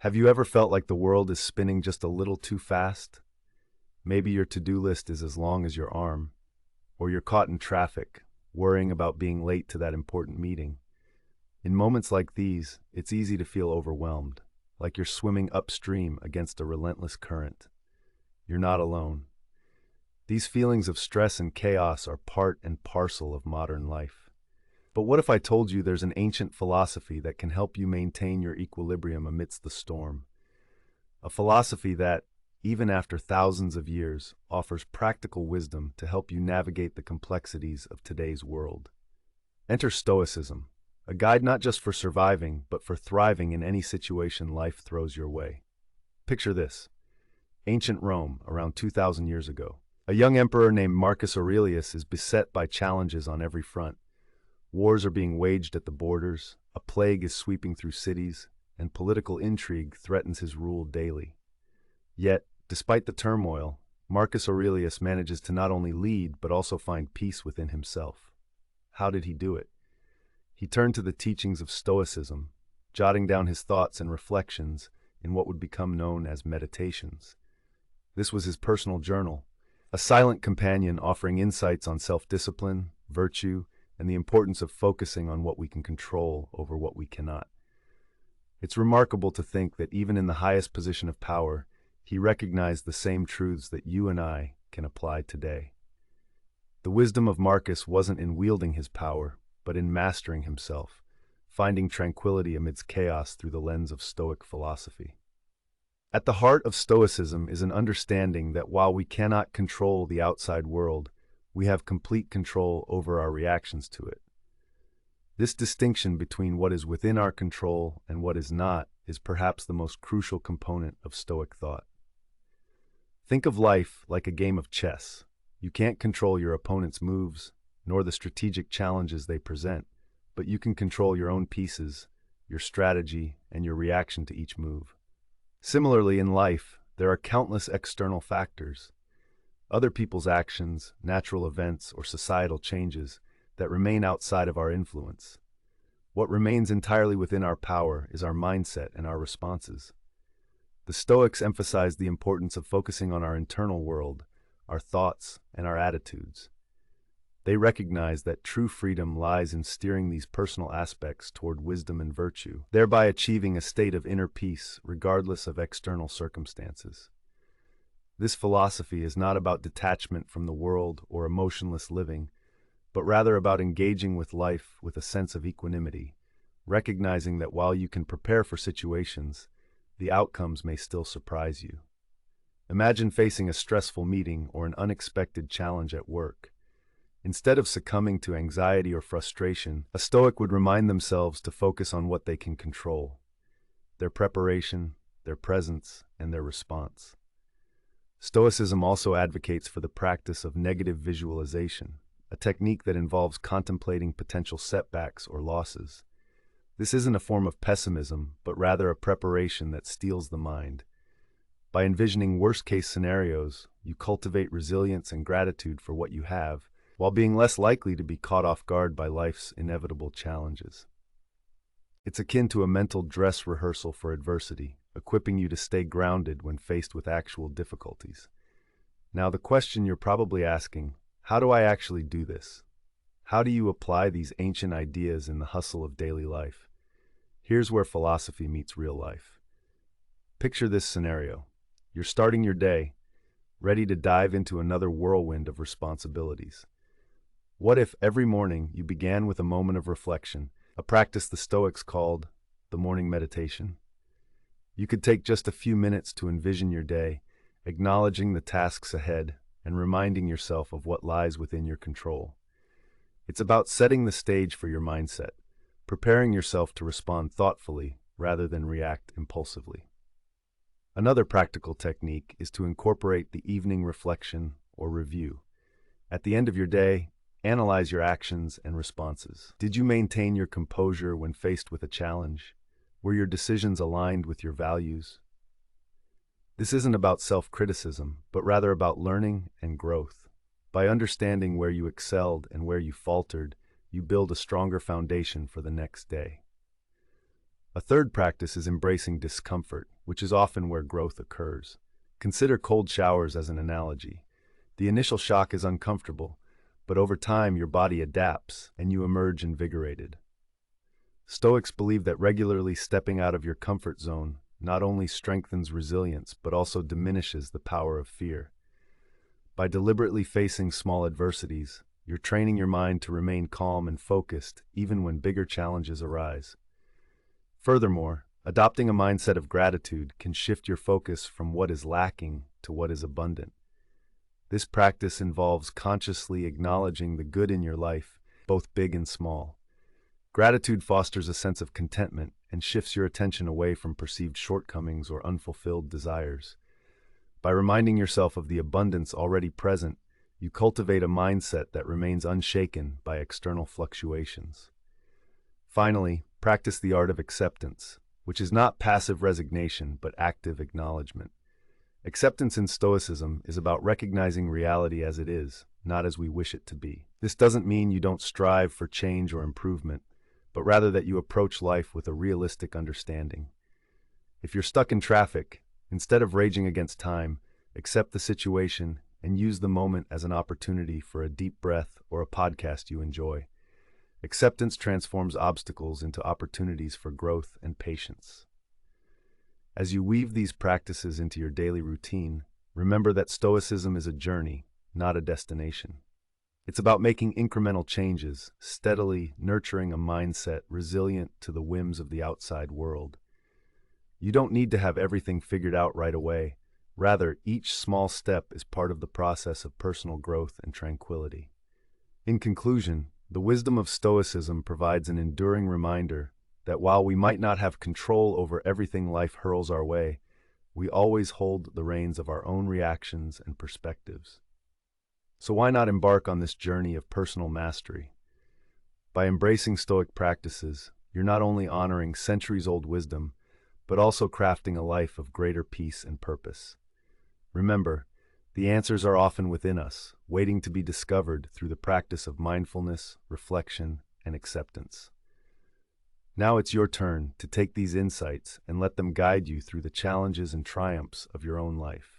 Have you ever felt like the world is spinning just a little too fast? Maybe your to-do list is as long as your arm, or you're caught in traffic, worrying about being late to that important meeting. In moments like these, it's easy to feel overwhelmed, like you're swimming upstream against a relentless current. You're not alone. These feelings of stress and chaos are part and parcel of modern life. But what if I told you there's an ancient philosophy that can help you maintain your equilibrium amidst the storm? A philosophy that, even after thousands of years, offers practical wisdom to help you navigate the complexities of today's world. Enter Stoicism, a guide not just for surviving, but for thriving in any situation life throws your way. Picture this: ancient Rome, around 2,000 years ago. A young emperor named Marcus Aurelius is beset by challenges on every front. Wars are being waged at the borders, a plague is sweeping through cities, and political intrigue threatens his rule daily. Yet, despite the turmoil, Marcus Aurelius manages to not only lead but also find peace within himself. How did he do it? He turned to the teachings of Stoicism, jotting down his thoughts and reflections in what would become known as meditations. This was his personal journal, a silent companion offering insights on self-discipline, virtue, and the importance of focusing on what we can control over what we cannot. It's remarkable to think that even in the highest position of power, he recognized the same truths that you and I can apply today. The wisdom of Marcus wasn't in wielding his power, but in mastering himself, finding tranquility amidst chaos through the lens of Stoic philosophy. At the heart of Stoicism is an understanding that while we cannot control the outside world, we have complete control over our reactions to it. This distinction between what is within our control and what is not is perhaps the most crucial component of Stoic thought. Think of life like a game of chess. You can't control your opponent's moves, nor the strategic challenges they present, but you can control your own pieces, your strategy, and your reaction to each move. Similarly, in life, there are countless external factors, other people's actions, natural events, or societal changes that remain outside of our influence. What remains entirely within our power is our mindset and our responses. The Stoics emphasize the importance of focusing on our internal world, our thoughts, and our attitudes. They recognize that true freedom lies in steering these personal aspects toward wisdom and virtue, thereby achieving a state of inner peace regardless of external circumstances. This philosophy is not about detachment from the world or emotionless living, but rather about engaging with life with a sense of equanimity, recognizing that while you can prepare for situations, the outcomes may still surprise you. Imagine facing a stressful meeting or an unexpected challenge at work. Instead of succumbing to anxiety or frustration, a Stoic would remind themselves to focus on what they can control: their preparation, their presence, and their response. Stoicism also advocates for the practice of negative visualization, a technique that involves contemplating potential setbacks or losses. This isn't a form of pessimism, but rather a preparation that steels the mind. By envisioning worst-case scenarios, you cultivate resilience and gratitude for what you have, while being less likely to be caught off guard by life's inevitable challenges. It's akin to a mental dress rehearsal for adversity, equipping you to stay grounded when faced with actual difficulties. Now, the question you're probably asking: how do I actually do this? How do you apply these ancient ideas in the hustle of daily life? Here's where philosophy meets real life. Picture this scenario. You're starting your day, ready to dive into another whirlwind of responsibilities. What if every morning you began with a moment of reflection, a practice the Stoics called the morning meditation? You could take just a few minutes to envision your day, acknowledging the tasks ahead and reminding yourself of what lies within your control. It's about setting the stage for your mindset, preparing yourself to respond thoughtfully rather than react impulsively. Another practical technique is to incorporate the evening reflection or review. At the end of your day, analyze your actions and responses. Did you maintain your composure when faced with a challenge? Were your decisions aligned with your values? This isn't about self-criticism, but rather about learning and growth. By understanding where you excelled and where you faltered, you build a stronger foundation for the next day. A third practice is embracing discomfort, which is often where growth occurs. Consider cold showers as an analogy. The initial shock is uncomfortable, but over time your body adapts and you emerge invigorated. Stoics believe that regularly stepping out of your comfort zone not only strengthens resilience but also diminishes the power of fear. By deliberately facing small adversities, you're training your mind to remain calm and focused even when bigger challenges arise. Furthermore, adopting a mindset of gratitude can shift your focus from what is lacking to what is abundant. This practice involves consciously acknowledging the good in your life, both big and small. Gratitude fosters a sense of contentment and shifts your attention away from perceived shortcomings or unfulfilled desires. By reminding yourself of the abundance already present, you cultivate a mindset that remains unshaken by external fluctuations. Finally, practice the art of acceptance, which is not passive resignation but active acknowledgement. Acceptance in Stoicism is about recognizing reality as it is, not as we wish it to be. This doesn't mean you don't strive for change or improvement, but rather that you approach life with a realistic understanding. If you're stuck in traffic, instead of raging against time, accept the situation and use the moment as an opportunity for a deep breath or a podcast you enjoy. Acceptance transforms obstacles into opportunities for growth and patience. As you weave these practices into your daily routine, remember that Stoicism is a journey, not a destination. It's about making incremental changes, steadily nurturing a mindset resilient to the whims of the outside world. You don't need to have everything figured out right away. Rather, each small step is part of the process of personal growth and tranquility. In conclusion, the wisdom of Stoicism provides an enduring reminder that while we might not have control over everything life hurls our way, we always hold the reins of our own reactions and perspectives. So why not embark on this journey of personal mastery? By embracing Stoic practices, you're not only honoring centuries-old wisdom, but also crafting a life of greater peace and purpose. Remember, the answers are often within us, waiting to be discovered through the practice of mindfulness, reflection, and acceptance. Now it's your turn to take these insights and let them guide you through the challenges and triumphs of your own life.